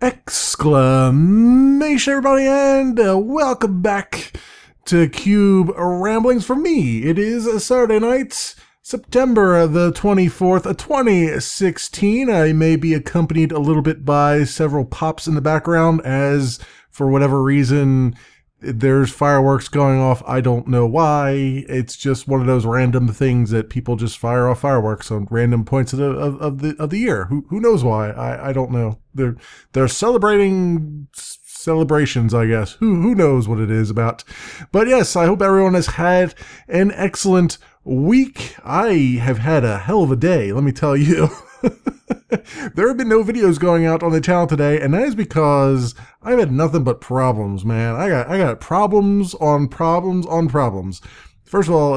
Exclamation, everybody, and welcome back to Cube Ramblings. For me, it is a Saturday night, September the 24th, 2016. I may be accompanied a little bit by several pops in the background as, for whatever reason, there's fireworks going off. I don't know why. It's just one of those random things that people just fire off fireworks on random points of the year. Who knows why? I don't know. They're celebrating celebrations, I guess. Who knows what it is about? But yes, I hope everyone has had an excellent week. I have had a hell of a day, let me tell you. There have been no videos going out on the channel today, and that is because I've had nothing but problems, man. I got problems on problems on problems. First of all,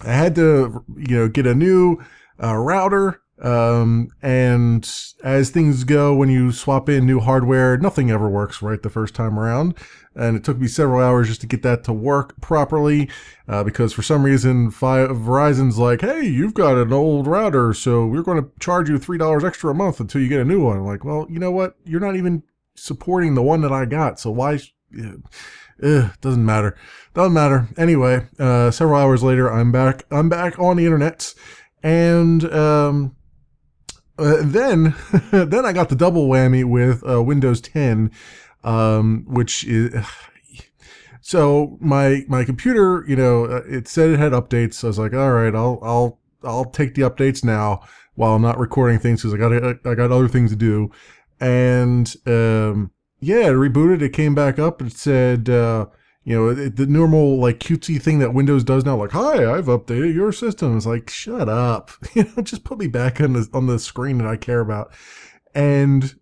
I had to, get a new router. And as things go, when you swap in new hardware, nothing ever works right the first time around. And it took me several hours just to get that to work properly, because for some reason, Verizon's like, hey, you've got an old router, so we're going to charge you $3 extra a month until you get a new one. I'm like, well, you know what? You're not even supporting the one that I got, so why? Doesn't matter. Doesn't matter. Anyway, several hours later, I'm back on the internet, and then I got the double whammy with Windows 10, which is so my computer, it said it had updates. So I was like, all right, I'll take the updates now while I'm not recording things because I got other things to do. And it rebooted. It came back up. It said the normal like cutesy thing that Windows does now, like, hi, I've updated your system. It's like, shut up. Just put me back on the screen that I care about. And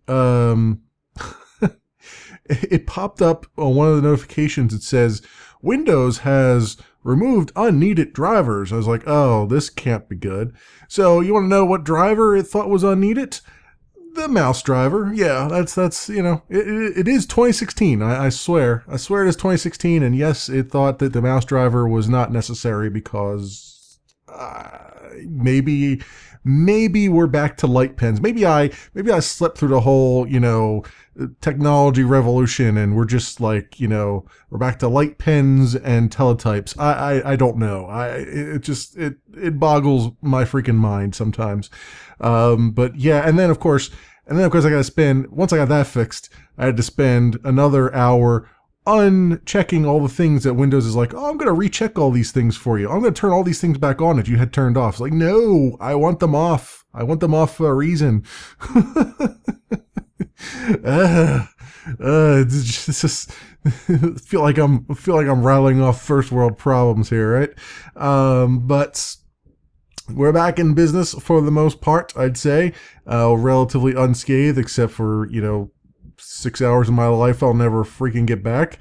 it popped up on one of the notifications. It says, Windows has removed unneeded drivers. I was like, oh, this can't be good. So you want to know what driver it thought was unneeded? The mouse driver. Yeah, that's it is 2016. I swear it is 2016. And yes, it thought that the mouse driver was not necessary because maybe we're back to light pens. Maybe I slept through the whole technology revolution and we're just like we're back to light pens and teletypes. I don't know. It boggles my freaking mind sometimes. But yeah, and then of course I got to spend, once I got that fixed, I had to spend another hour unchecking all the things that Windows is like, oh, I'm going to recheck all these things for you. I'm going to turn all these things back on that you had turned off. It's like, no, I want them off. I want them off for a reason. It's just feel like I'm rattling off first world problems here, right? But we're back in business for the most part, I'd say, relatively unscathed, except for 6 hours of my life I'll never freaking get back.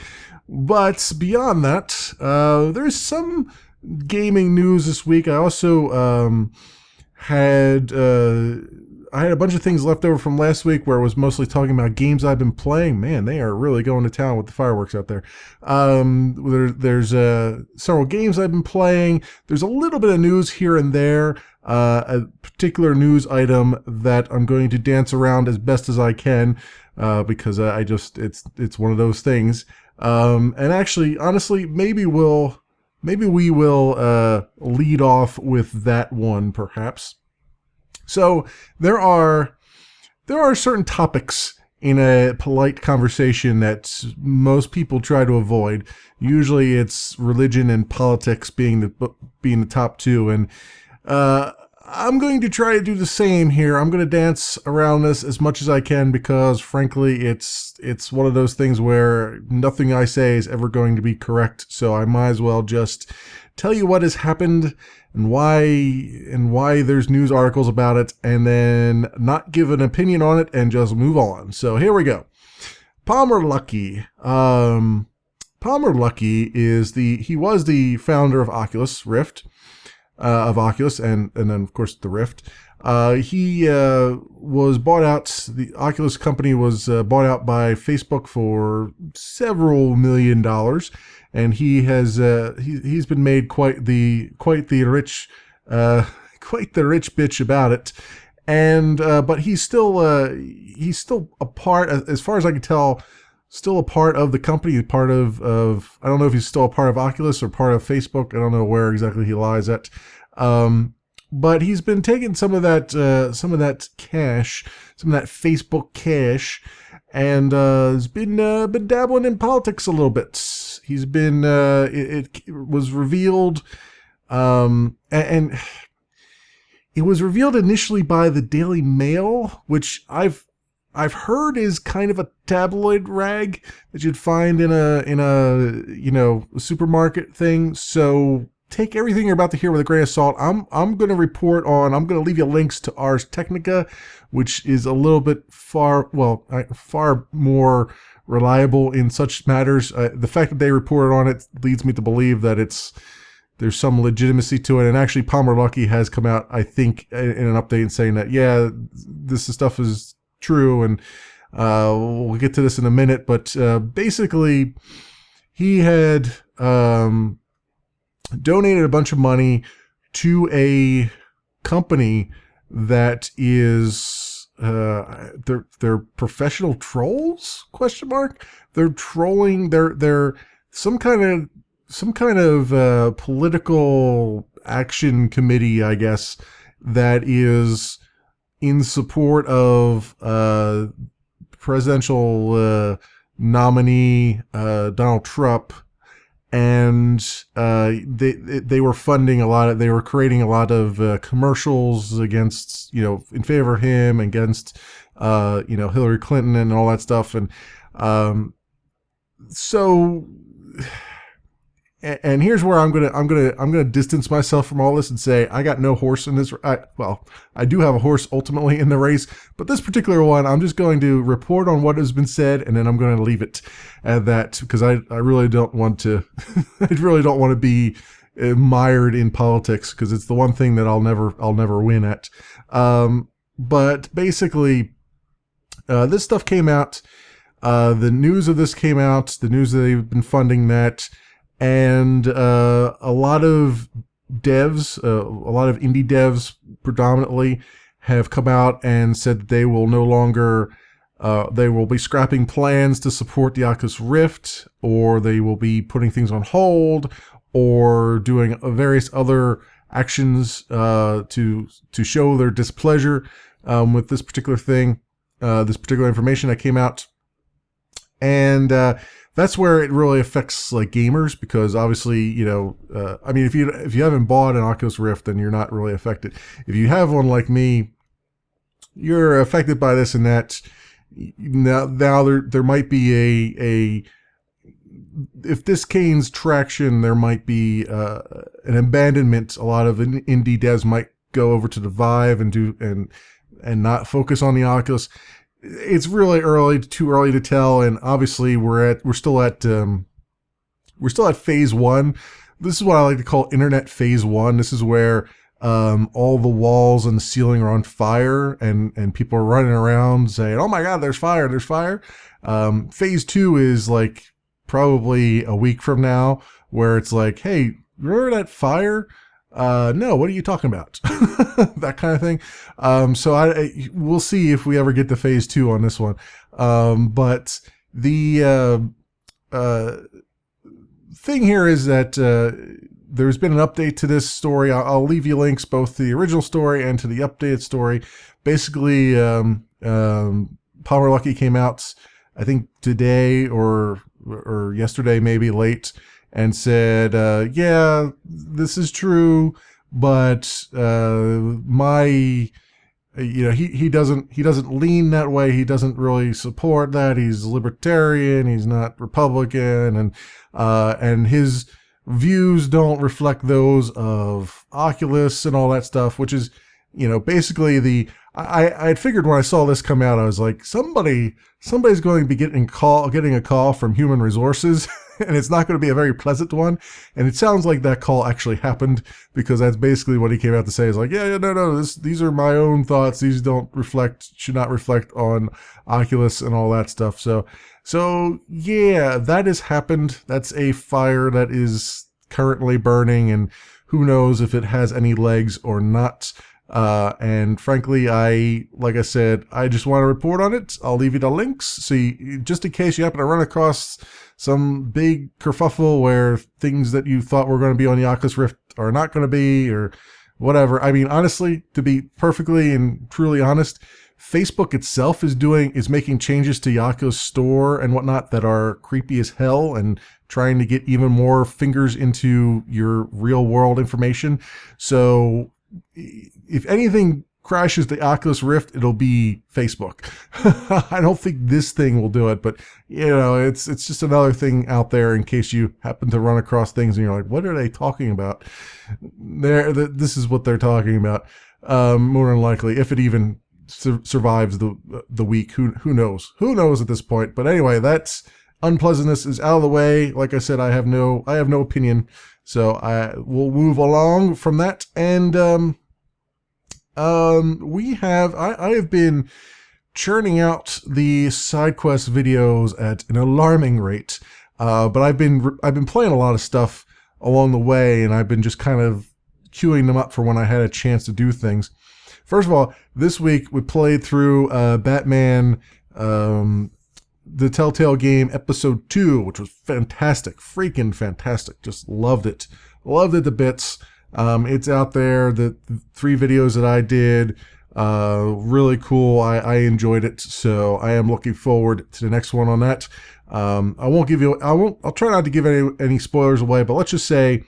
But beyond that, there's some gaming news this week. I also had a bunch of things left over from last week where I was mostly talking about games I've been playing. Man, they are really going to town with the fireworks out there. There's several games I've been playing. There's a little bit of news here and there. A particular news item that I'm going to dance around as best as I can because it's one of those things. And actually, honestly, maybe we will lead off with that one, perhaps. So there are certain topics in a polite conversation that most people try to avoid. Usually it's religion and politics being the top two, and I'm going to try to do the same here. I'm going to dance around this as much as I can because, frankly, it's one of those things where nothing I say is ever going to be correct. So I might as well just tell you what has happened and why there's news articles about it, and then not give an opinion on it and just move on. So here we go. Palmer Luckey. Palmer Luckey he was the founder of Oculus Rift. Of Oculus and then of course the Rift. He was bought out. The Oculus company was bought out by Facebook for several $1 million, and he has he's been made quite the rich bitch about it. and but he's still a part, as far as I can tell, still a part of the company, part of I don't know if he's still a part of Oculus or part of Facebook. I don't know where exactly he lies at. But he's been taking some of that cash, some of that Facebook cash, and has been dabbling in politics a little bit. He's been it was revealed, and it was revealed initially by the Daily Mail, which I've heard is kind of a tabloid rag that you'd find in a supermarket thing. So take everything you're about to hear with a grain of salt. I'm going to report on. I'm going to leave you links to Ars Technica, which is a little bit far more reliable in such matters. The fact that they reported on it leads me to believe that there's some legitimacy to it. And actually, Palmer Luckey has come out, I think, in an update saying that, yeah, this stuff is true, and we'll get to this in a minute. But basically, he had donated a bunch of money to a company that is they're professional trolls ? They're trolling. They're some kind of political action committee, I guess, that is in support of presidential nominee Donald Trump, and they were funding a lot of, they were creating a lot of commercials against, in favor of him, against Hillary Clinton and all that stuff, and so. And here's where I'm gonna distance myself from all this and say I got no horse in this. I do have a horse ultimately in the race, but this particular one, I'm just going to report on what has been said, and then I'm going to leave it at that, because I really don't want to. I really don't want to be mired in politics, because it's the one thing that I'll never win at. But basically, this stuff came out. The news of this came out. The news that they've been funding that. And a lot of devs, a lot of indie devs predominantly, have come out and said that they will no longer, they will be scrapping plans to support the Oculus Rift, or they will be putting things on hold, or doing various other actions to show their displeasure with this particular thing, this particular information that came out. And that's where it really affects like gamers, because obviously, I mean, if you haven't bought an Oculus Rift, then you're not really affected. If you have one like me, you're affected by this and that. Now there might be a if this gains traction, there might be an abandonment. A lot of indie devs might go over to the Vive and not focus on the Oculus. It's really too early to tell, and obviously we're still at phase one. This is what I like to call internet phase one. This is where all the walls and the ceiling are on fire, and people are running around saying, "Oh my God, there's fire! There's fire!" Phase two is like probably a week from now, where it's like, "Hey, remember that fire? No, what are you talking about?" That kind of thing. So we'll see if we ever get to phase two on this one. But the thing here is that there's been an update to this story. I'll leave you links both to the original story and to the updated story. Basically, Palmer Luckey came out, I think today or yesterday, maybe late, and said, yeah, this is true, but he doesn't lean that way. He doesn't really support that. He's libertarian. He's not Republican, and his views don't reflect those of Oculus and all that stuff, which is, basically I had figured when I saw this come out, I was like, somebody's going to be getting a call from Human Resources, and it's not going to be a very pleasant one. And it sounds like that call actually happened, because that's basically what he came out to say. Is like, no, these are my own thoughts. These should not reflect on Oculus and all that stuff. So yeah, that has happened. That's a fire that is currently burning, and who knows if it has any legs or not. And frankly, like I said, I just want to report on it. I'll leave you the links. So just in case you happen to run across some big kerfuffle where things that you thought were going to be on the Oculus Rift are not going to be, or whatever. I mean, honestly, to be perfectly and truly honest, Facebook itself is making changes to Yako's store and whatnot that are creepy as hell and trying to get even more fingers into your real world information. So if anything crashes the Oculus Rift, it'll be Facebook. I don't think this thing will do it, but it's just another thing out there in case you happen to run across things and you're like, what are they talking about? This is what they're talking about. More than likely, if it even survives the week, who knows? Who knows at this point? But anyway, that's unpleasantness is out of the way. Like I said, I have no opinion, so I will move along from that. And I have been churning out the side quest videos at an alarming rate. But I've been playing a lot of stuff along the way, and I've been just kind of queuing them up for when I had a chance to do things. First of all, this week we played through Batman, the Telltale game, episode 2, which was fantastic, freaking fantastic. Just loved it to bits. It's out there. The 3 videos that I did, really cool. I enjoyed it, so I am looking forward to the next one on that. I'll try not to give any spoilers away, but let's just say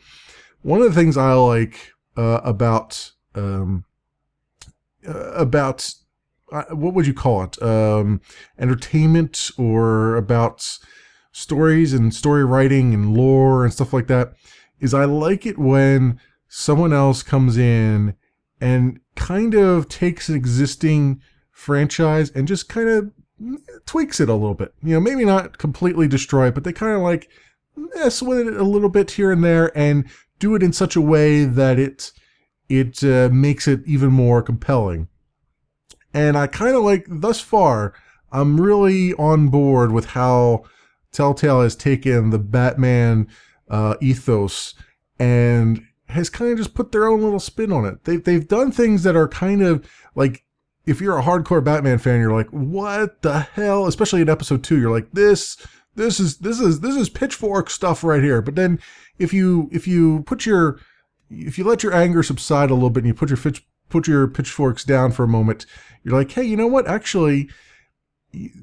one of the things I like about what would you call it? Entertainment, or about stories and story writing and lore and stuff like that, is I like it when someone else comes in and kind of takes an existing franchise and just kind of tweaks it a little bit. Maybe not completely destroy it, but they kind of like mess with it a little bit here and there and do it in such a way that it makes it even more compelling. And I kind of like, thus far, I'm really on board with how Telltale has taken the Batman ethos and has kind of just put their own little spin on it. They've done things that are kind of like, if you're a hardcore Batman fan, you're like, what the hell? Especially in episode 2, you're like, this is pitchfork stuff right here. But then if you let your anger subside a little bit and you put your pitchforks down for a moment, you're like, hey, you know what? Actually,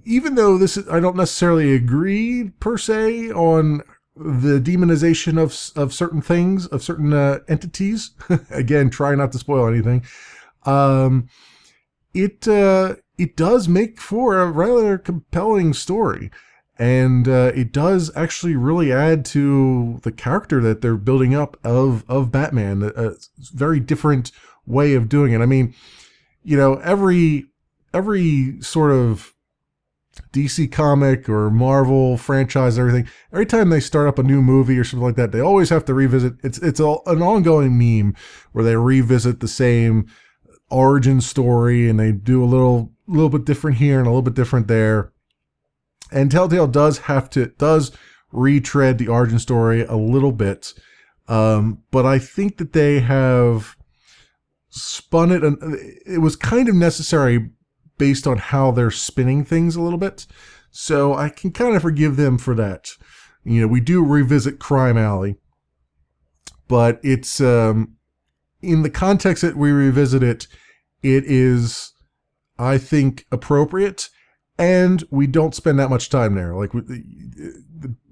even though I don't necessarily agree per se on the demonization of certain things, of certain entities. Again, try not to spoil anything. It does make for a rather compelling story. And it does actually really add to the character that they're building up of Batman. A very different way of doing it. I mean, every sort of DC comic or Marvel franchise and everything, every time they start up a new movie or something like that, they always have to revisit. It's an ongoing meme where they revisit the same origin story and they do a little bit different here and a little bit different there. And Telltale does retread the origin story a little bit, but I think that they have spun it, and it was kind of necessary based on how they're spinning things a little bit. So I can kind of forgive them for that. We do revisit Crime Alley, but it's in the context that we revisit it, it is, I think, appropriate. And we don't spend that much time there. Like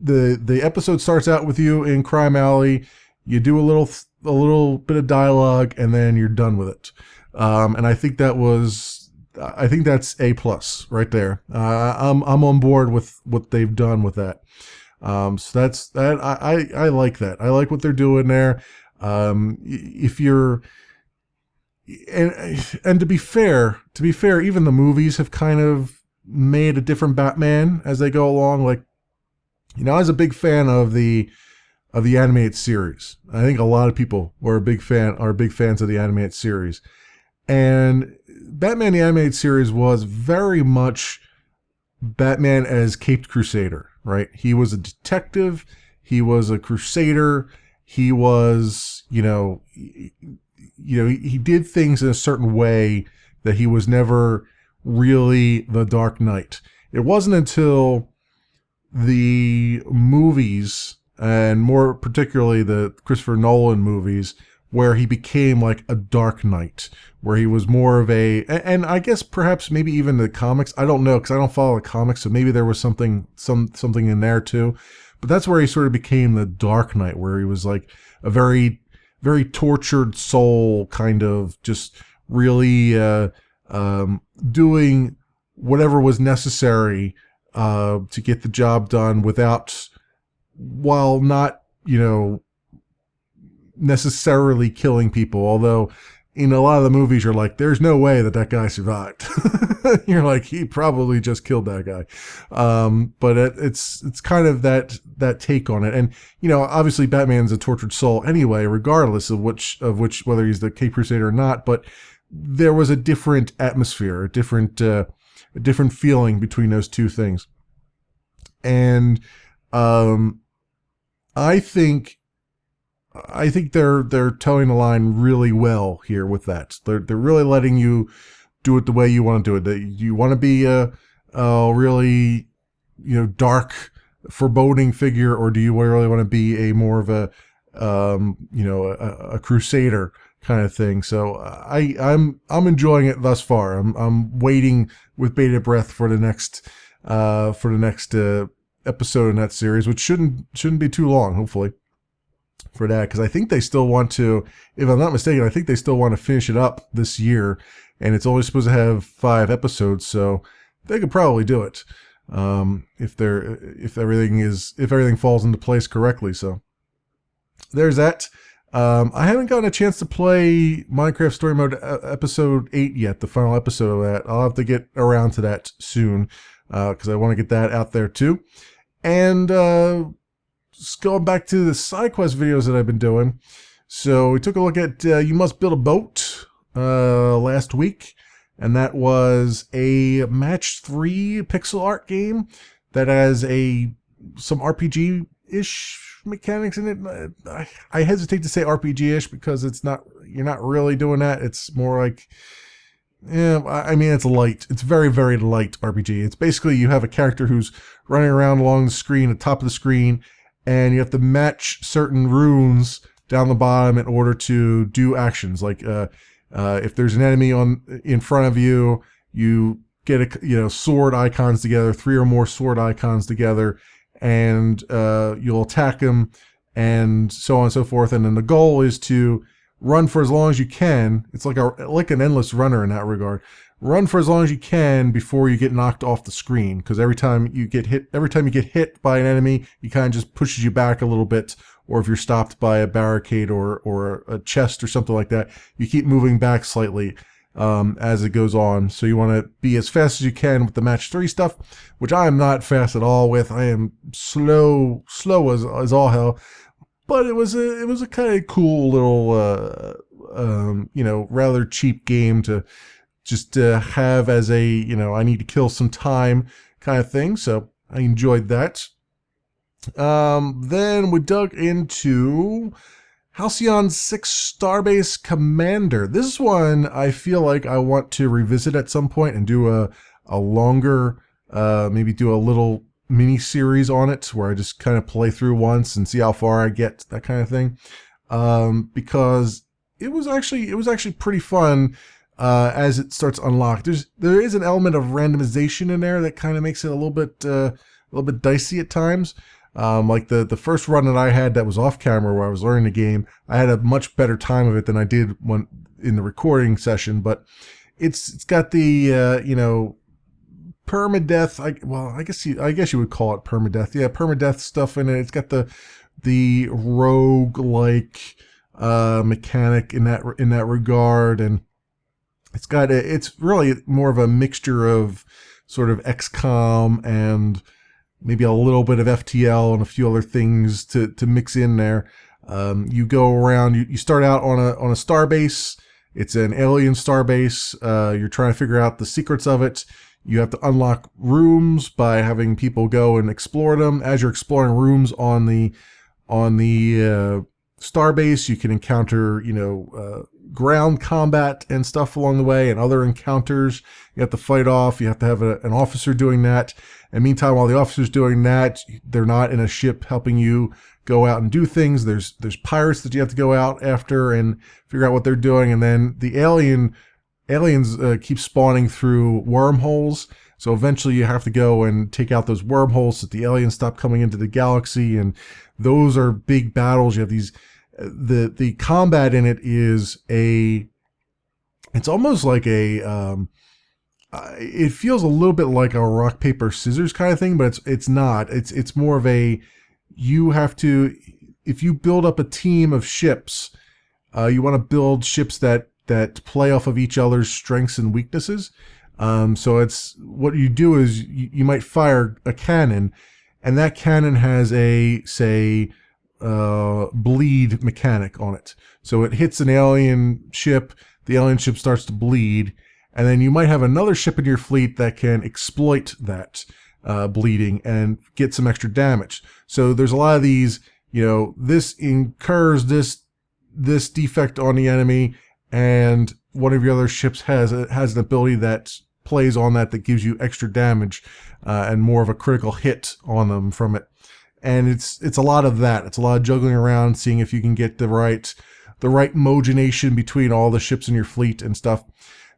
the episode starts out with you in Crime Alley. You do a little bit of dialogue, and then you're done with it. And I think that's A+ right there. I'm on board with what they've done with that. So that's that. I like that. I like what they're doing there. If you're and to be fair, even the movies have kind of made a different Batman as they go along. Like, I was a big fan of the animated series. I think a lot of people are big fans of the animated series. And Batman the animated series was very much Batman as Caped Crusader, right? He was a detective, he was a crusader, he was, he did things in a certain way that he was never really the Dark Knight. It wasn't until the movies, and more particularly the Christopher Nolan movies, where he became like a Dark Knight, where he was more of and I guess perhaps maybe even the comics. I don't know because I don't follow the comics, so maybe there was something in there too. But that's where he sort of became the Dark Knight, where he was like a very, very tortured soul, kind of just really doing whatever was necessary to get the job done while not, necessarily killing people. Although in a lot of the movies you're like, there's no way that guy survived. You're like, he probably just killed that guy. But it's kind of that take on it. And obviously Batman's a tortured soul anyway, regardless of which whether he's the Cape Crusader or not. But there was a different atmosphere, a different feeling between those two things. And I think they're towing the line really well here with that. They're really letting you do it the way you want to do it. You want to be a really dark, foreboding figure, or do you really want to be a more of a crusader kind of thing? So I'm enjoying it thus far. I'm waiting with bated breath for the next episode in that series, which shouldn't be too long, hopefully, for that, because I think they still want to, if I'm not mistaken, I think they still want to finish it up this year, and it's only supposed to have 5 episodes, so they could probably do it if everything falls into place correctly. So there's that. I haven't gotten a chance to play Minecraft Story Mode episode 8 yet, the final episode of that. I'll have to get around to that soon because I want to get that out there too. And just going back to the side quest videos that I've been doing. So we took a look at You Must Build a Boat last week, and that was a match 3 pixel art game that has some RPG-ish mechanics in it. I hesitate to say RPG-ish because you're not really doing that. It's more like, it's light. It's very, very light RPG. It's basically you have a character who's running around along the screen, the top of the screen, and you have to match certain runes down the bottom in order to do actions. Like if there's an enemy in front of you, you get sword icons together, 3 or more sword icons together, and you'll attack them, and so on and so forth. And then the goal is to run for as long as you can. It's like an endless runner in that regard. Run for as long as you can before you get knocked off the screen, because every time you get hit by an enemy, he kind of just pushes you back a little bit. Or if you're stopped by a barricade or a chest or something like that, you keep moving back slightly as it goes on. So you want to be as fast as you can with the match 3 stuff, which I am not fast at all with. I am slow as all hell. But it was a kind of cool little rather cheap game to just have as I need to kill some time kind of thing. So I enjoyed that. Then we dug into Halcyon 6 Starbase Commander. This one I feel like I want to revisit at some point and do a longer, maybe do a little mini series on it where I just kind of play through once and see how far I get, that kind of thing. Because it was actually pretty fun. As it starts to unlock, there is an element of randomization in there that kind of makes it a little bit dicey at times. Like the first run that I had that was off camera where I was learning the game, I had a much better time of it than I did when in the recording session. But it's got the permadeath. I guess you would call it permadeath. Yeah, permadeath stuff in it. It's got the rogue-like mechanic in that regard, and it's really more of a mixture of sort of XCOM and maybe a little bit of FTL and a few other things to mix in there. You go around, you start out on a starbase. It's an alien starbase. You're trying to figure out the secrets of it. You have to unlock rooms by having people go and explore them. As you're exploring rooms on the Starbase. You can encounter, ground combat and stuff along the way, and other encounters you have to fight off. You have to have an officer doing that. And meantime, while the officer's doing that, they're not in a ship helping you go out and do things. There's pirates that you have to go out after and figure out what they're doing. And then the aliens keep spawning through wormholes. So eventually you have to go and take out those wormholes so that the aliens stop coming into the galaxy. And those are big battles. You have these, the combat in it is it's almost like it feels a little bit like a rock, paper, scissors kind of thing, but it's not. It's more of you have to, if you build up a team of ships, you want to build ships that play off of each other's strengths and weaknesses. So it's what you do is you might fire a cannon, and that cannon has a bleed mechanic on it. So it hits an alien ship, the alien ship starts to bleed, and then you might have another ship in your fleet that can exploit that bleeding and get some extra damage. So there's a lot of these, this incurs this defect on the enemy, and one of your other ships has an ability that plays on that gives you extra damage and more of a critical hit on them from it. And it's a lot of that. It's a lot of juggling around, seeing if you can get the right mogenation between all the ships in your fleet and stuff.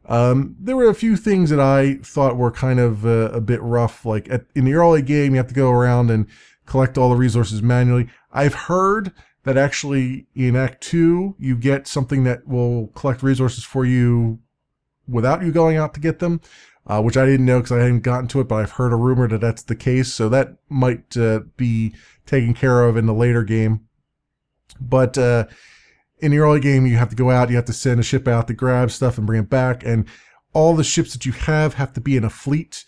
There were a few things that I thought were kind of a bit rough. Like in the early game, you have to go around and collect all the resources manually. I've heard that actually in Act 2, you get something that will collect resources for you without you going out to get them, which I didn't know because I hadn't gotten to it, but I've heard a rumor that that's the case. So that might be taken care of in the later game. But in the early game, you have to go out, you have to send a ship out to grab stuff and bring it back. And all the ships that you have to be in a fleet.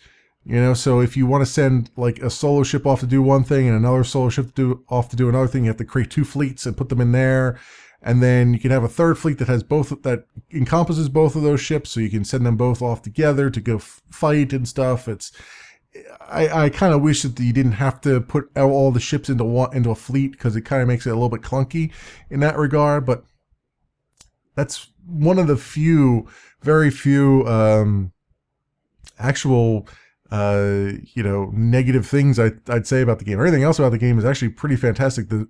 So if you want to send like a solo ship off to do one thing and another solo ship off to do another thing, you have to create two fleets and put them in there. And then you can have a third fleet that has that encompasses both of those ships, so you can send them both off together to go fight and stuff. I kind of wish that you didn't have to put all the ships into a fleet, because it kind of makes it a little bit clunky in that regard. But that's one of the very few actual negative things I'd say about the game. Everything else about the game is actually pretty fantastic. The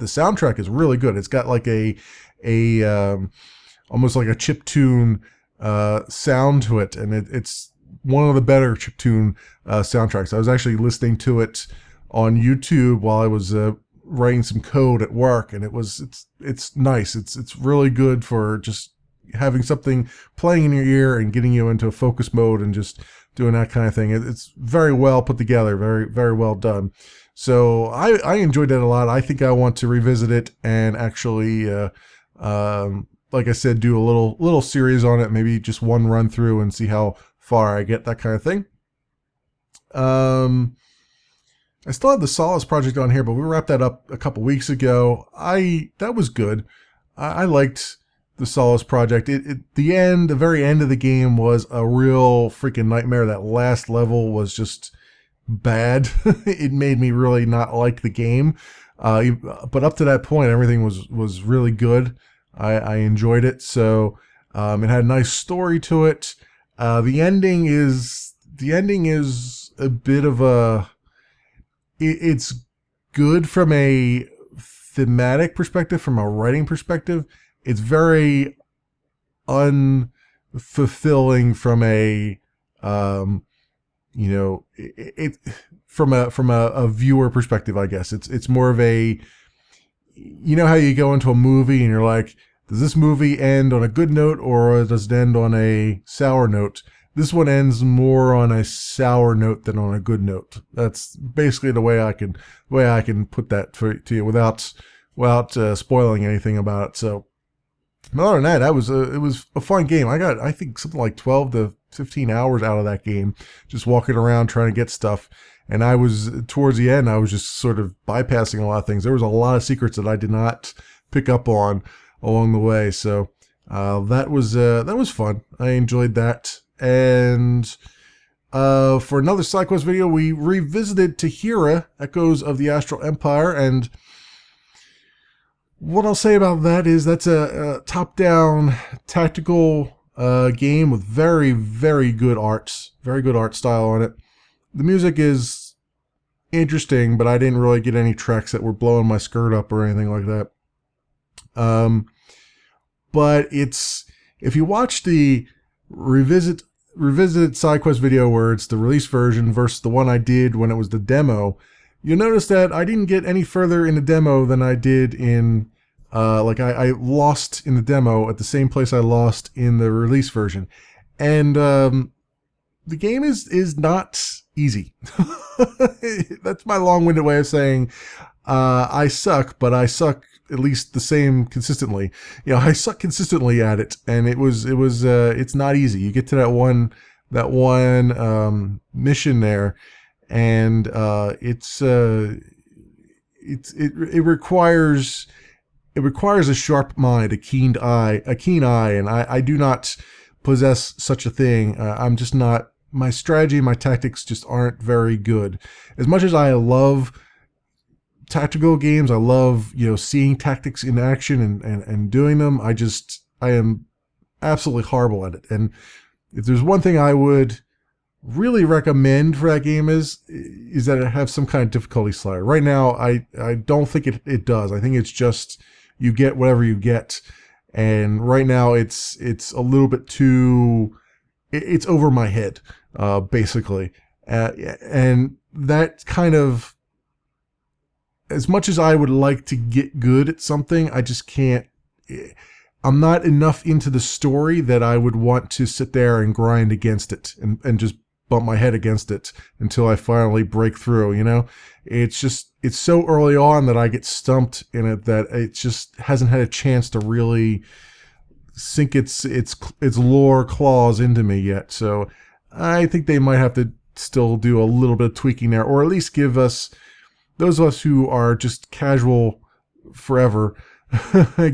soundtrack is really good. It's got like a almost like a chiptune sound to it, and it's one of the better chiptune soundtracks. I was actually listening to it on YouTube while I was writing some code at work, and it's nice. It's really good for just having something playing in your ear and getting you into a focus mode and just doing that kind of thing. It's very well put together, very, very well done. So I enjoyed that a lot. I think I want to revisit it and actually, like I said, do a little series on it, maybe just one run through and see how far I get, that kind of thing. I still have the Solus Project on here, but we wrapped that up a couple weeks ago. That was good. I liked the Solus Project. The very end of the game was a real freaking nightmare. That last level was just bad. It made me really not like the game. But up to that point, everything was really good. I enjoyed it. So it had a nice story to it. The ending is a bit of a. It's good from a thematic perspective, from a writing perspective. It's very unfulfilling from a, from a viewer perspective, I guess. It's more of a, how you go into a movie and you're like, does this movie end on a good note or does it end on a sour note? This one ends more on a sour note than on a good note. That's basically the way I can put that to you without spoiling anything about it. So. Other than that, it was a fun game. I got, I think, something like 12 to 15 hours out of that game, just walking around trying to get stuff. And towards the end, I was just sort of bypassing a lot of things. There was a lot of secrets that I did not pick up on along the way. So that was fun. I enjoyed that. And for another side quest video, we revisited Tahira, Echoes of the Astral Empire, and what I'll say about that is that's a top-down tactical game with very, very good art style on it. The music is interesting, but I didn't really get any tracks that were blowing my skirt up or anything like that. But if you watch the revisited side quest video where it's the release version versus the one I did when it was the demo, you'll notice that I didn't get any further in the demo than I did in I lost in the demo at the same place I lost in the release version. And the game is not easy. That's my long-winded way of saying I suck, but I suck at least the same consistently. I suck consistently at it, and it's not easy. You get to that one mission there, and it requires a sharp mind, a keen eye, and I do not possess such a thing. I'm just not. My strategy and my tactics just aren't very good. As much as I love tactical games, I love seeing tactics in action and doing them. I am absolutely horrible at it. And if there's one thing I would really recommend for that game is that it have some kind of difficulty slider. Right now, I don't think it does. I think it's just you get whatever you get, and right now it's a little bit too. It's over my head, basically, and that kind of. As much as I would like to get good at something, I just can't. I'm not enough into the story that I would want to sit there and grind against it and just bump my head against it until I finally break through. It's so early on that I get stumped in it that it just hasn't had a chance to really sink its lore claws into me yet. So I think they might have to still do a little bit of tweaking there, or at least give us. Those of us who are just casual forever,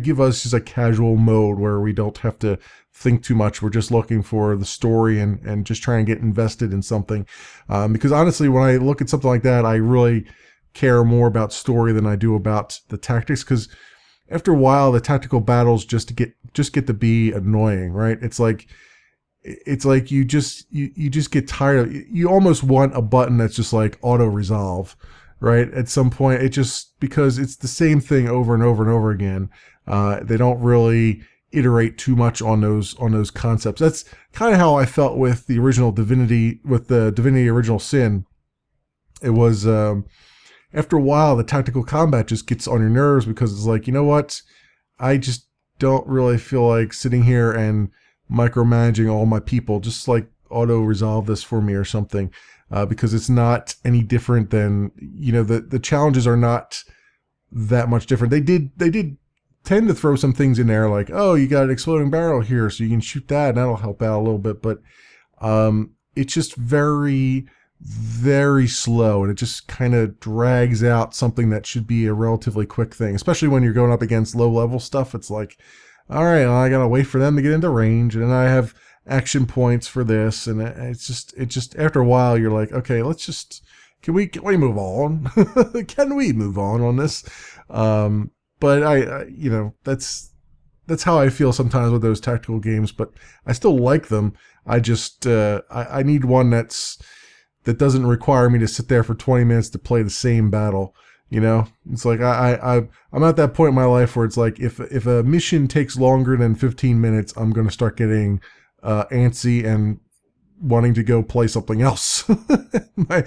give us just a casual mode where we don't have to think too much. We're just looking for the story and just trying to get invested in something. Because honestly, when I look at something like that, I really care more about story than I do about the tactics. Because after a while, the tactical battles just get to be annoying, right? It's like you just get tired of. You almost want a button that's just like auto resolve. Right? At some point, because it's the same thing over and over and over again. They don't really iterate too much on those concepts. That's kind of how I felt with the original Divinity, with the Divinity Original Sin. It was, after a while, the tactical combat just gets on your nerves because it's like, you know what? I just don't really feel like sitting here and micromanaging all my people. Just like auto resolve this for me or something. Because it's not any different than, the challenges are not that much different. They did tend to throw some things in there like, oh, you got an exploding barrel here, so you can shoot that, and that'll help out a little bit. But it's just very, very slow, and it just kind of drags out something that should be a relatively quick thing, especially when you're going up against low-level stuff. It's like, all right, well, I got to wait for them to get into range, and then I have action points for this, and it just after a while you're like, okay, can we move on? Can we move on this? But I that's how I feel sometimes with those tactical games, but I still like them. I just I need one that doesn't require me to sit there for 20 minutes to play the same battle. It's like I'm at that point in my life where it's like if a mission takes longer than 15 minutes, I'm going to start getting antsy and wanting to go play something else. I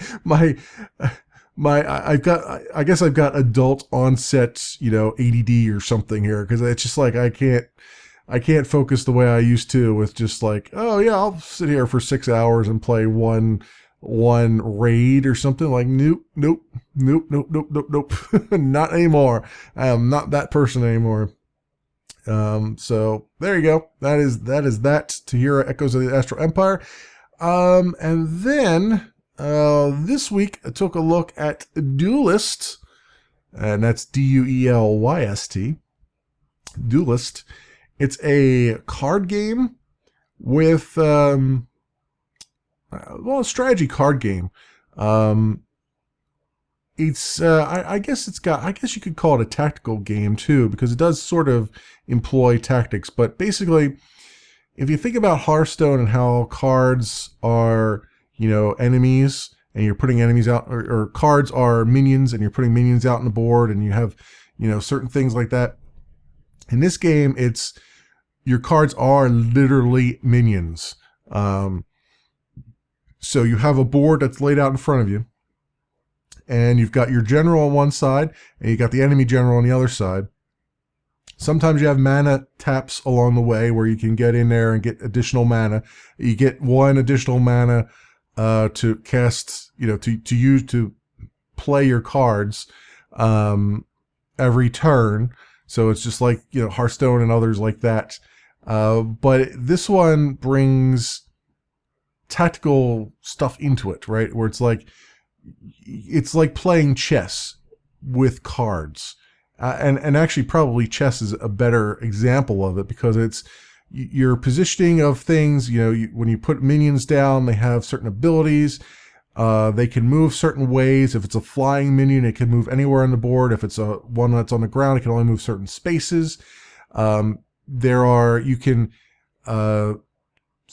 guess I've got adult onset, ADD or something here, because it's just like I can't focus the way I used to with just like, oh yeah, I'll sit here for 6 hours and play one raid or something. Like nope, not anymore. I am not that person anymore. So there you go. That is that. Tahira Echoes of the Astral Empire. And then this week I took a look at Duelyst, and that's Duelyst. Duelyst. It's a card game with a strategy card game. it's I guess it's got, I guess you could call it a tactical game too, because it does sort of employ tactics. But basically, if you think about Hearthstone and how cards are, enemies, and you're putting enemies out, or cards are minions and you're putting minions out on the board, and you have, certain things like that. In this game, it's, your cards are literally minions. So you have a board that's laid out in front of you, and you've got your general on one side, and you got the enemy general on the other side. Sometimes you have mana taps along the way where you can get in there and get additional mana. You get one additional mana to cast, to use to play your cards every turn. So it's just like, Hearthstone and others like that. But this one brings tactical stuff into it, right? Where it's like playing chess with cards. And actually probably chess is a better example of it, because it's your positioning of things. When you put minions down, they have certain abilities. They can move certain ways. If it's a flying minion, it can move anywhere on the board. If it's one that's on the ground, it can only move certain spaces. You can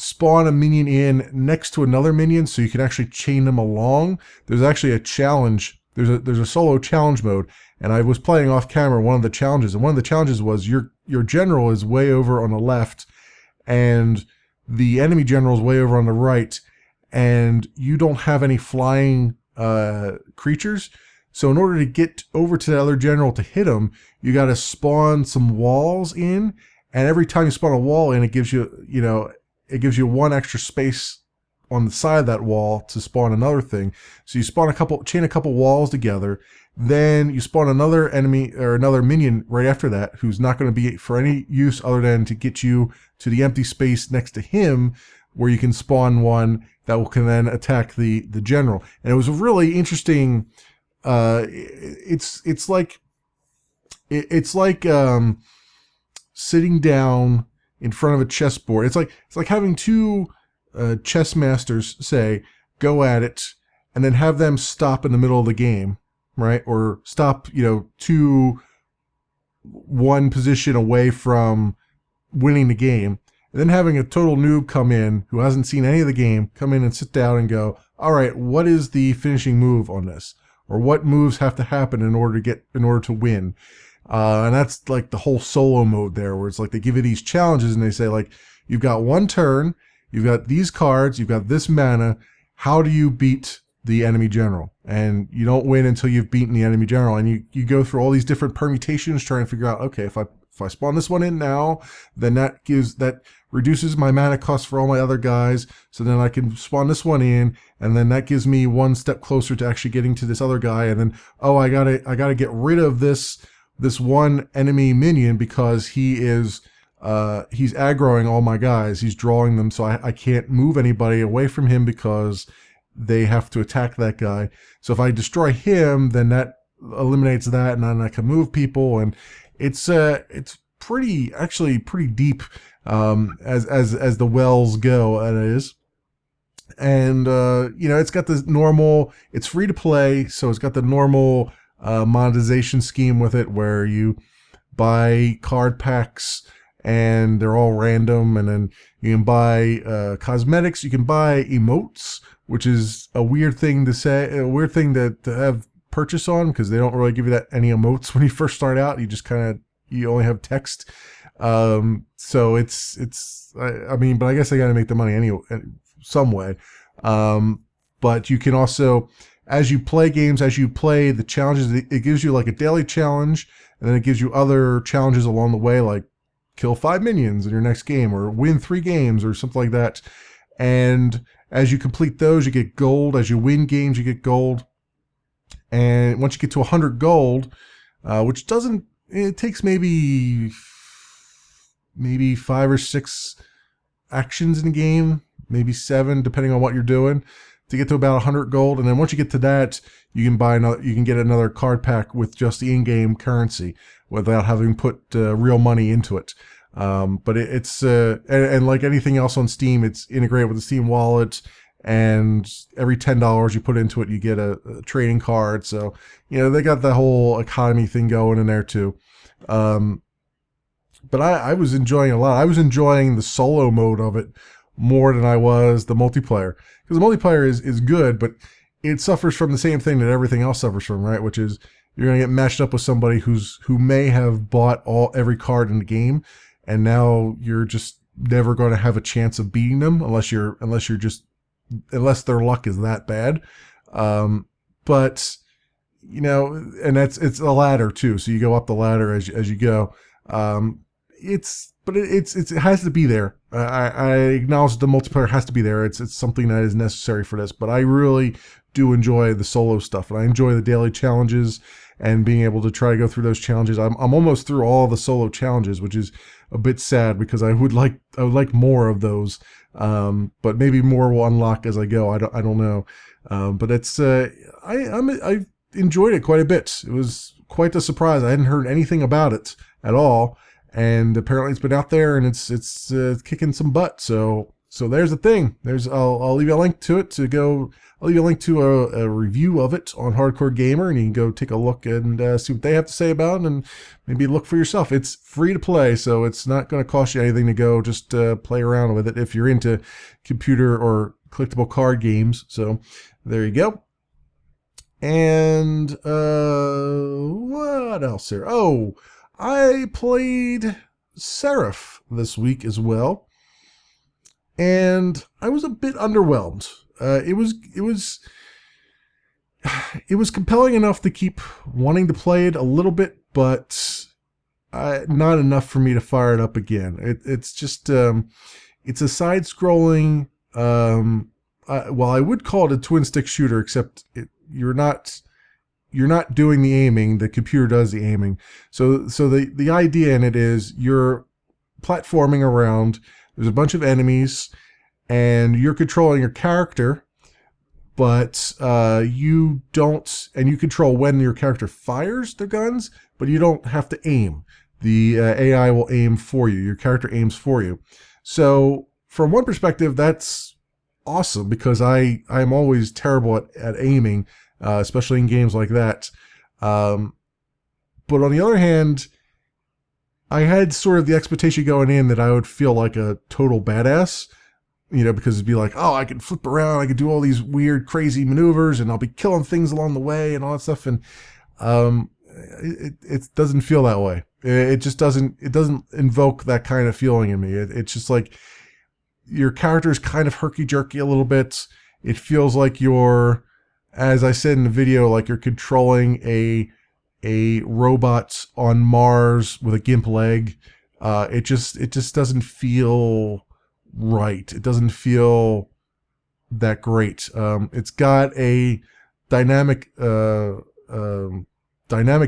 spawn a minion in next to another minion, so you can actually chain them along. There's actually a challenge. There's a solo challenge mode, and I was playing off camera one of the challenges, and one of the challenges was your general is way over on the left, and the enemy general is way over on the right, and you don't have any flying creatures. So in order to get over to the other general to hit him, you got to spawn some walls in, and every time you spawn a wall in, it gives you, one extra space on the side of that wall to spawn another thing. So you chain a couple walls together, then you spawn another enemy or another minion right after that, who's not going to be for any use other than to get you to the empty space next to him, where you can spawn one that can then attack the general. And it was a really interesting. It's like sitting down in front of a chessboard. It's like having two chess masters, say, go at it, and then have them stop in the middle of the game, right? Or stop, one position away from winning the game. And then having a total noob come in who hasn't seen any of the game, come in and sit down and go, all right, what is the finishing move on this? Or what moves have to happen in order to win? And that's like the whole solo mode there, where it's like they give you these challenges and they say, like, you've got one turn, you've got these cards, you've got this mana. How do you beat the enemy general? And you don't win until you've beaten the enemy general. And you go through all these different permutations trying to figure out, okay, if I spawn this one in now, then that reduces my mana cost for all my other guys. So then I can spawn this one in, and then that gives me one step closer to actually getting to this other guy. And then, I gotta get rid of this one enemy minion because he's aggroing all my guys. He's drawing them, so I can't move anybody away from him because they have to attack that guy. So if I destroy him, then that eliminates that, and then I can move people. And it's pretty deep as the wells go. It is. And it's got the normal. It's free to play, so it's got the normal monetization scheme with it, where you buy card packs and they're all random, and then you can buy cosmetics, you can buy emotes, which is a weird thing to say, a weird thing to have purchase on, because they don't really give you that any emotes when you first start out. You just you only have text. So it's but I guess I got to make the money anyway, some way. But you can also, as you play games, as you play the challenges, it gives you like a daily challenge, and then it gives you other challenges along the way, like kill 5 minions in your next game, or win 3 games, or something like that. And as you complete those, you get gold. As you win games, you get gold. And once you get to 100 gold, which it takes maybe 5 or 6 actions in a game, maybe 7, depending on what you're doing, to get to about 100 gold. And then once you get to that, you can get another card pack with just the in-game currency without having put real money into it. But it's and like anything else on Steam, it's integrated with the Steam wallet, and every $10 you put into it, you get a trading card. So, they got the whole economy thing going in there too. But I was enjoying a lot. I was enjoying the solo mode of it more than I was the multiplayer. Because the multiplayer is good, but it suffers from the same thing that everything else suffers from, right? Which is you're going to get matched up with somebody who may have bought every card in the game, and now you're just never going to have a chance of beating them unless their luck is that bad. But and it's a ladder too, so you go up the ladder as you go. It has to be there. I acknowledge the multiplayer has to be there. It's something that is necessary for this, but I really do enjoy the solo stuff, and I enjoy the daily challenges and being able to try to go through those challenges. I'm almost through all the solo challenges, which is a bit sad because I would like more of those. But maybe more will unlock as I go. I don't know. But it's I enjoyed it quite a bit. It was quite a surprise. I hadn't heard anything about it at all, and apparently it's been out there and it's kicking some butt. So there's the thing. I'll leave you a link to it to go. I'll leave you a link to a review of it on Hardcore Gamer, and you can go take a look and see what they have to say about it, and maybe look for yourself. It's free to play, so it's not going to cost you anything to go just play around with it if you're into computer or collectible card games. So there you go. And what else here? Oh, I played Seraph this week as well, and I was a bit underwhelmed. It was compelling enough to keep wanting to play it a little bit, but not enough for me to fire it up again. It's just it's a side-scrolling. Well, I would call it a twin-stick shooter, except you're not doing the aiming. The computer does the aiming. So the idea in it is you're platforming around. There's a bunch of enemies, and you're controlling your character, but you don't, and you control when your character fires the guns, but you don't have to aim. The AI will aim for you. Your character aims for you. So from one perspective, that's awesome because I'm always terrible at aiming, especially in games like that. But on the other hand, I had sort of the expectation going in that I would feel like a total badass, because it'd be like, oh, I can flip around, I can do all these weird, crazy maneuvers, and I'll be killing things along the way and all that stuff. And it doesn't feel that way. It just doesn't. It doesn't invoke that kind of feeling in me. It's just like your character is kind of herky-jerky a little bit. It feels like you're, as I said in the video, like you're controlling a robot on Mars with a gimp leg. It just doesn't feel right. It doesn't feel that great. It's got a dynamic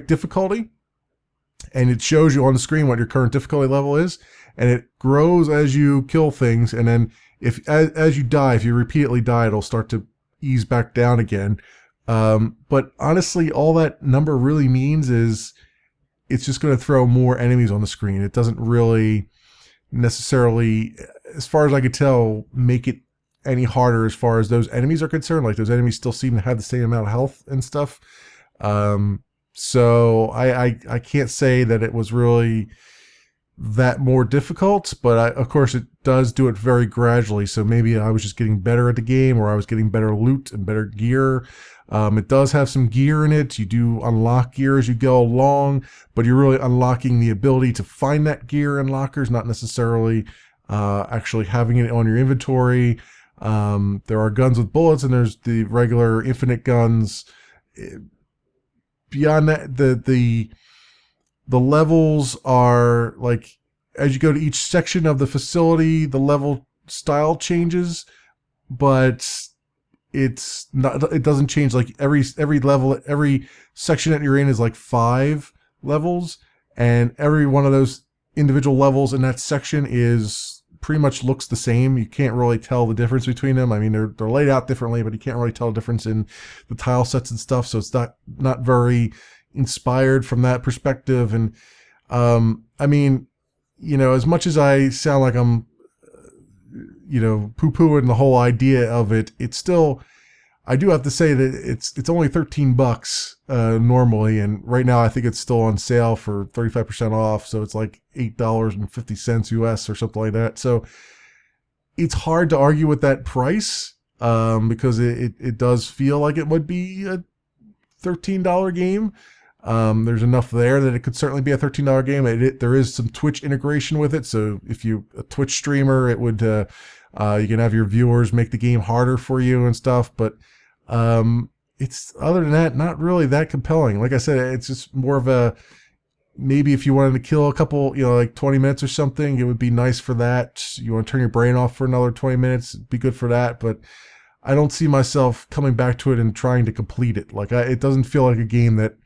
difficulty, and it shows you on the screen what your current difficulty level is, and it grows as you kill things, and then as you die, if you repeatedly die, it'll start to ease back down again. But honestly, all that number really means is it's just going to throw more enemies on the screen. It doesn't really necessarily, as far as I could tell, make it any harder as far as those enemies are concerned. Like, those enemies still seem to have the same amount of health and stuff. So I can't say that it was really that more difficult, but of course it does do it very gradually. So maybe I was just getting better at the game, or I was getting better loot and better gear. It does have some gear in it. You do unlock gear as you go along, but you're really unlocking the ability to find that gear in lockers, not necessarily actually having it on your inventory. There are guns with bullets, and there's the regular infinite guns. Beyond that, the levels are like, as you go to each section of the facility, the level style changes, but it's not, it doesn't change. Like every level, every section that you're in is like 5 levels, and every one of those individual levels in that section is pretty much looks the same. You can't really tell the difference between them. I mean, they're laid out differently, but you can't really tell the difference in the tile sets and stuff. So it's not very inspired from that perspective. And I mean, as much as I sound like I'm poo-pooing the whole idea of it, it's still, I do have to say that it's only $13 normally, and right now I think it's still on sale for 35% off, so it's like $8.50 US or something like that. So it's hard to argue with that price, because it does feel like it would be a $13 game. There's enough there that it could certainly be a $13 game. There is some Twitch integration with it, so if you a Twitch streamer, it would you can have your viewers make the game harder for you and stuff. But it's, other than that, not really that compelling. Like I said, it's just more of a, maybe if you wanted to kill a couple, like 20 minutes or something, it would be nice for that. You want to turn your brain off for another 20 minutes, it'd be good for that. But I don't see myself coming back to it and trying to complete it. Like, it doesn't feel like a game that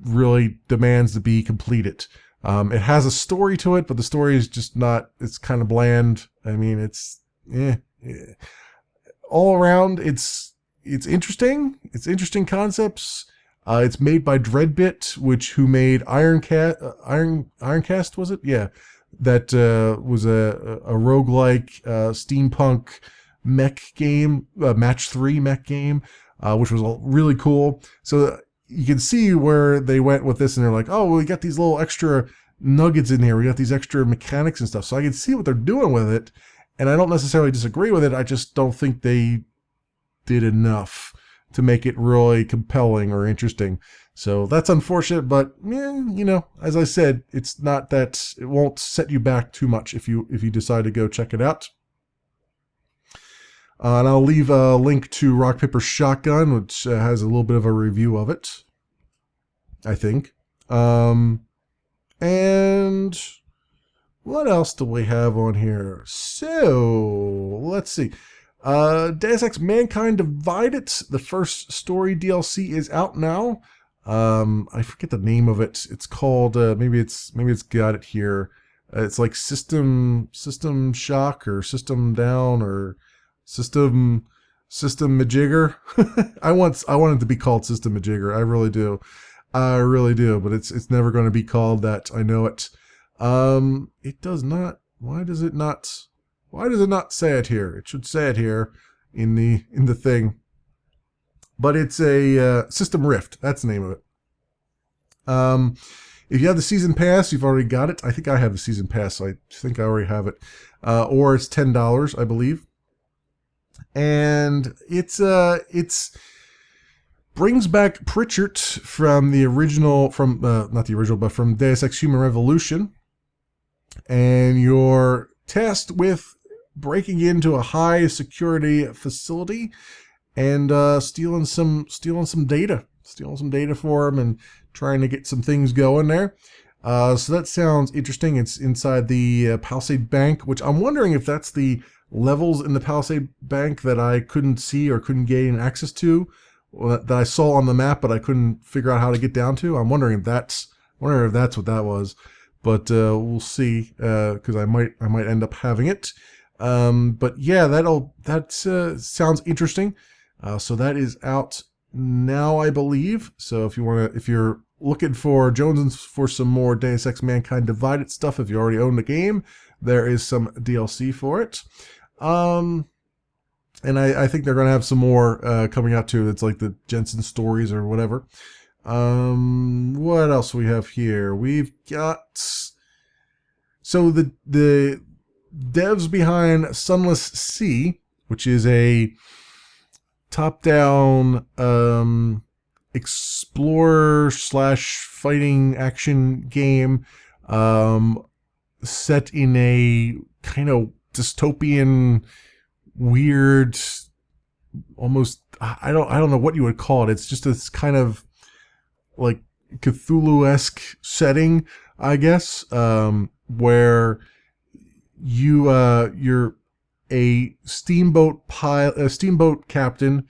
really demands to be completed. It has a story to it, but the story is just not, it's kind of bland. I mean, it's all around, it's interesting. It's interesting concepts. It's made by Dreadbit, who made Ironcast, was it? Yeah. That was a roguelike steampunk mech game, match 3 mech game, which was really cool. So you can see where they went with this, and they're like, oh, well, we got these little extra nuggets in here. We got these extra mechanics and stuff. So I can see what they're doing with it, and I don't necessarily disagree with it. I just don't think they did enough to make it really compelling or interesting. So that's unfortunate, but as I said, it's not that, it won't set you back too much if you decide to go check it out. And I'll leave a link to Rock Paper Shotgun, which has a little bit of a review of it, I think. And what else do we have on here? So let's see. Deus Ex Mankind Divided, the first story DLC, is out now. I forget the name of it. It's called maybe it's got it here. It's like System Shock or System Down or System Majigger. I want it to be called System Majigger. I really do, but it's never going to be called that. I know it. It does not. Why does it not say it here? It should say it here in the thing. But it's a System Rift. That's the name of it. If you have the season pass, you've already got it. I think I have the season pass, so I think I already have it. Or it's $10, I believe. And it's brings back Pritchard from the original, not the original, but from Deus Ex Human Revolution. And you're tasked with breaking into a high security facility and stealing some data for him and trying to get some things going there. So that sounds interesting. It's inside the Palisade Bank, which I'm wondering if that's the levels in the Palisade Bank that I couldn't see or couldn't gain access to, that I saw on the map but I couldn't figure out how to get down to. I'm wondering if that's what that was. But we'll see, because I might end up having it. But yeah, that sounds interesting. So that is out now, I believe. So if you're looking for Jonesing for some more Deus Ex Mankind Divided stuff, if you already own the game, there is some DLC for it. And I think they're going to have some more coming out too. It's like the Jensen stories or whatever. What else we have here? We've got, so the devs behind Sunless Skies, which is a top-down explorer / fighting action game set in a kind of dystopian, weird, almost, I don't know what you would call it. It's just this kind of like Cthulhu-esque setting, I guess, where you're a steamboat captain,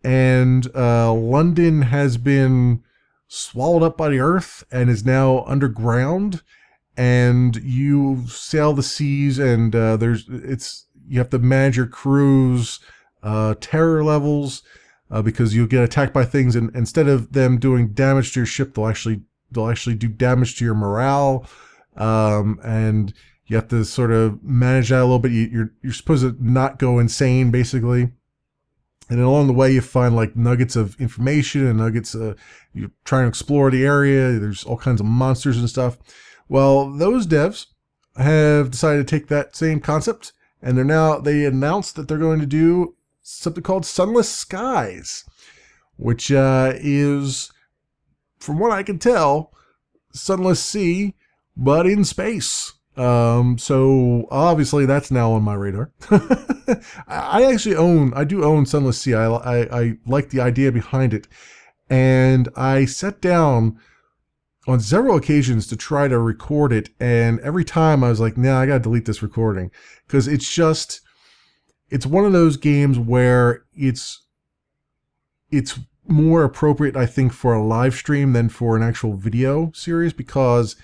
and London has been swallowed up by the earth and is now underground, and you sail the seas, and you have to manage your crew's terror levels, because you'll get attacked by things, and instead of them doing damage to your ship, they'll actually do damage to your morale, and you You have to sort of manage that a little bit. You're supposed to not go insane, basically. And then along the way, you find like nuggets of information and nuggets. You're trying to explore the area. There's all kinds of monsters and stuff. Well, those devs have decided to take that same concept, and they announced that they're going to do something called Sunless Skies, which is, from what I can tell, Sunless Sea, but in space. So obviously that's now on my radar. I do own Sunless Sea. I like the idea behind it. And I sat down on several occasions to try to record it. And every time I was like, nah, I got to delete this recording. Because it's one of those games where it's more appropriate, I think, for a live stream than for an actual video series, because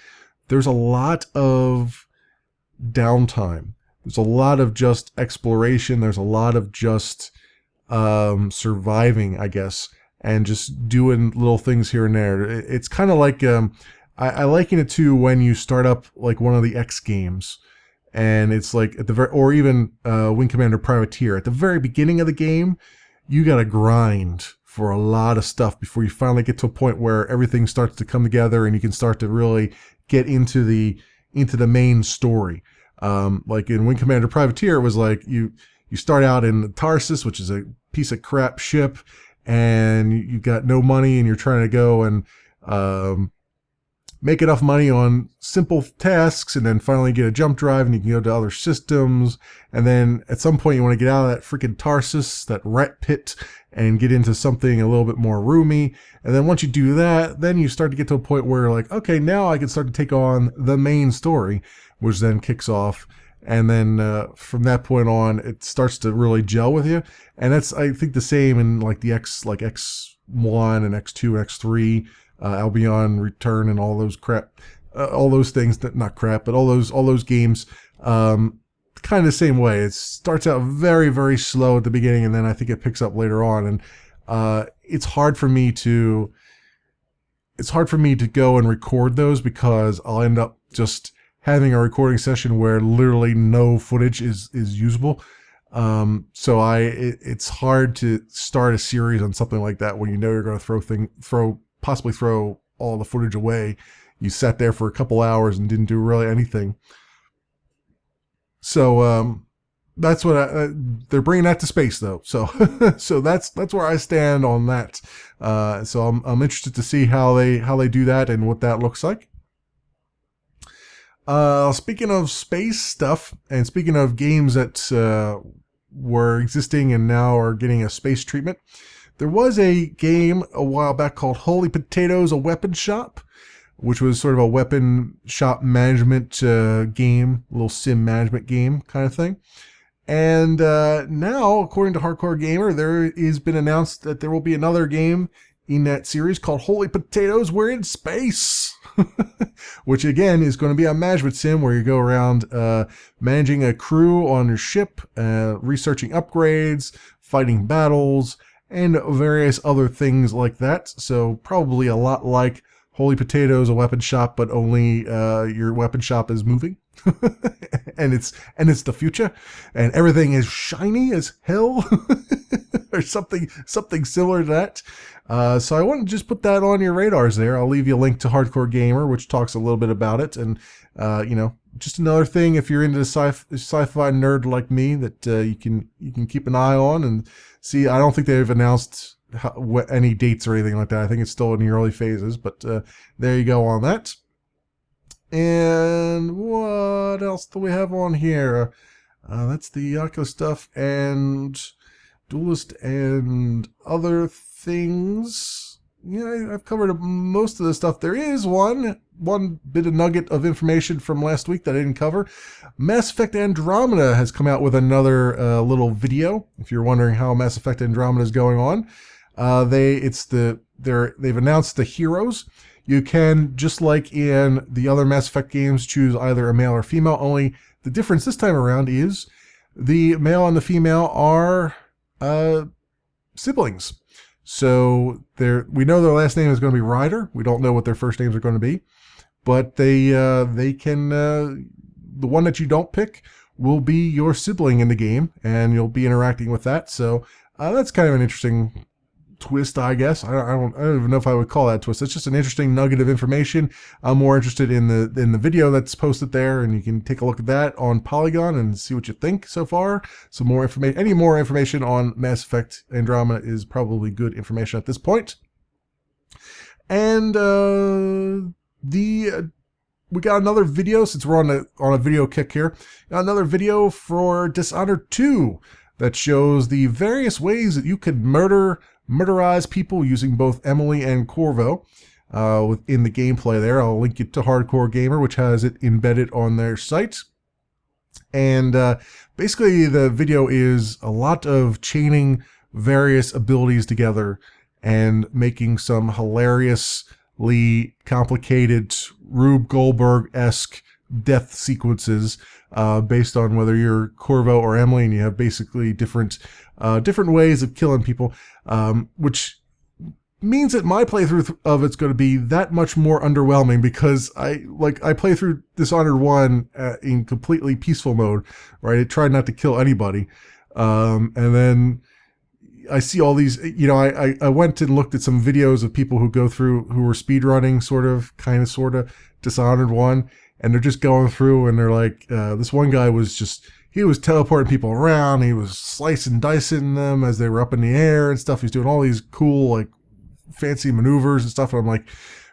there's a lot of downtime. There's a lot of just exploration. There's a lot of just surviving, I guess, and just doing little things here and there. It's kind of like, I liken it to when you start up like one of the X games, and it's like or even Wing Commander Privateer. At the very beginning of the game, you got to grind for a lot of stuff before you finally get to a point where everything starts to come together and you can start to really get into the main story. Like in Wing Commander Privateer, it was like you start out in Tarsus, which is a piece of crap ship, and you got no money, and you're trying to go and make enough money on simple tasks, and then finally get a jump drive, and you can go to other systems. And then at some point, you want to get out of that freaking Tarsus, that rat pit, and get into something a little bit more roomy. And then once you do that, then you start to get to a point where you're like, okay, now I can start to take on the main story, which then kicks off. And then from that point on, it starts to really gel with you. And that's, I think, the same in like the X1 and X2, X3, Albion Return, and all those all those things, not crap, but all those games. Kind of the same way. It starts out very, very slow at the beginning, and then I think it picks up later on. And it's hard for me to go and record those, because I'll end up just having a recording session where literally no footage is usable. So it's hard to start a series on something like that when you know you're going to possibly throw all the footage away. You sat there for a couple hours and didn't do really anything. So that's what they're bringing that to space, though. So so that's where I stand on that. So I'm interested to see how they do that and what that looks like. Speaking of space stuff, and speaking of games that were existing and now are getting a space treatment, there was a game a while back called Holy Potatoes, a Weapon Shop, which was sort of a weapon shop management game, a little sim management game kind of thing. And now, according to Hardcore Gamer, there has been announced that there will be another game in that series called Holy Potatoes, We're in Space, which again is going to be a management sim where you go around managing a crew on your ship, researching upgrades, fighting battles, and various other things like that. So probably a lot like Holy Potatoes, a weapon shop, but only your weapon shop is moving. and it's the future, and everything is shiny as hell, or something similar to that. So I want to just put that on your radars there. I'll leave you a link to Hardcore Gamer, which talks a little bit about it, and just another thing if you're into sci-fi nerd like me that you can keep an eye on and see. I don't think they've announced any dates or anything like that. I think it's still in the early phases, but there you go on that. And what else do we have on here? That's the Oculus stuff and Duelyst and other things. Yeah, I've covered most of the stuff. There is one bit of nugget of information from last week that I didn't cover. Mass Effect Andromeda has come out with another little video. If you're wondering how Mass Effect Andromeda is going on, they've announced the heroes. You can, just like in the other Mass Effect games, choose either a male or female. Only the difference this time around is the male and the female are siblings. So we know their last name is going to be Ryder. We don't know what their first names are going to be, but they can the one that you don't pick will be your sibling in the game, and you'll be interacting with that. So that's kind of an interesting twist, I guess. I don't even know if I would call that a twist. It's just an interesting nugget of information. I'm more interested in the video that's posted there, and you can take a look at that on Polygon and see what you think so far. Some more information, any more information on Mass Effect Andromeda is probably good information at this point. And we got another video, since we're on a video kick here. Got another video for Dishonored 2 that shows the various ways that you could murderize people using both Emily and Corvo within the gameplay there. I'll link you to Hardcore Gamer, which has it embedded on their site. And basically the video is a lot of chaining various abilities together and making some hilariously complicated Rube Goldberg-esque death sequences based on whether you're Corvo or Emily, and you have basically different ways of killing people, which means that my playthrough of it's going to be that much more underwhelming, because I play through Dishonored 1 in completely peaceful mode, right? It tried not to kill anybody, and then I see all these, I went and looked at some videos of people who were speedrunning sort of Dishonored 1, and they're just going through, and they're like, this one guy he was teleporting people around, he was slicing and dicing them as they were up in the air and stuff. He's doing all these cool, like, fancy maneuvers and stuff, and I'm like,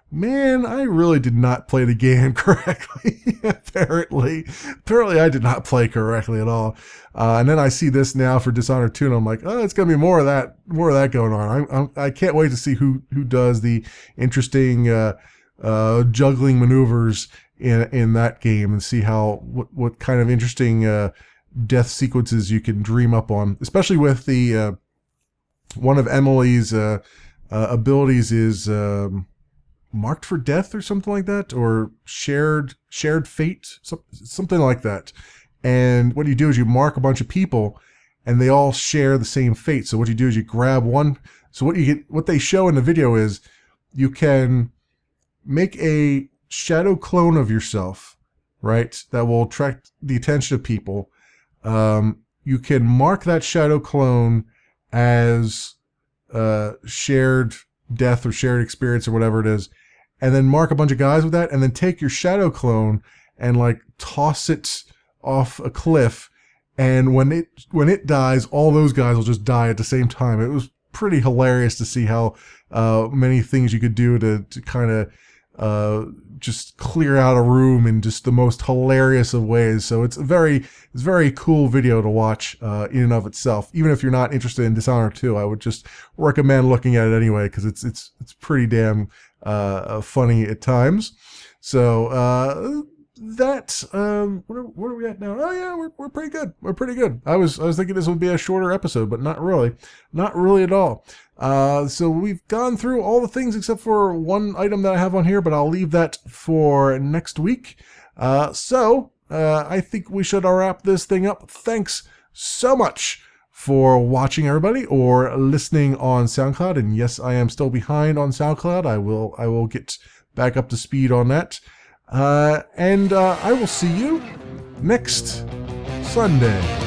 man, I really did not play the game correctly. Apparently I did not play correctly at all. And then I see this now for Dishonored 2, and I'm like, oh, it's gonna be more of that going on. I can't wait to see who does the interesting juggling maneuvers in that game, and see what kind of interesting death sequences you can dream up on, especially with the one of Emily's abilities is marked for death or something like that, or shared fate, something like that. And what you do is you mark a bunch of people, and they all share the same fate. So what you do is you grab one. So what they show in the video is you can make a shadow clone of yourself, right? That will attract the attention of people. You can mark that shadow clone as shared death or shared experience or whatever it is, and then mark a bunch of guys with that, and then take your shadow clone and like toss it off a cliff, and when it dies, all those guys will just die at the same time. It was pretty hilarious to see how many things you could do to kind of just clear out a room in just the most hilarious of ways. So it's a very cool video to watch in and of itself. Even if you're not interested in Dishonored 2, I would just recommend looking at it anyway, because it's pretty damn funny at times. So where are we at now? Oh yeah, we're pretty good. We're pretty good. I was thinking this would be a shorter episode, but not really at all. So we've gone through all the things except for one item that I have on here, but I'll leave that for next week. So I think we should wrap this thing up. Thanks so much for watching, everybody, or listening on SoundCloud. And yes, I am still behind on SoundCloud. I will get back up to speed on that. And I will see you next Sunday.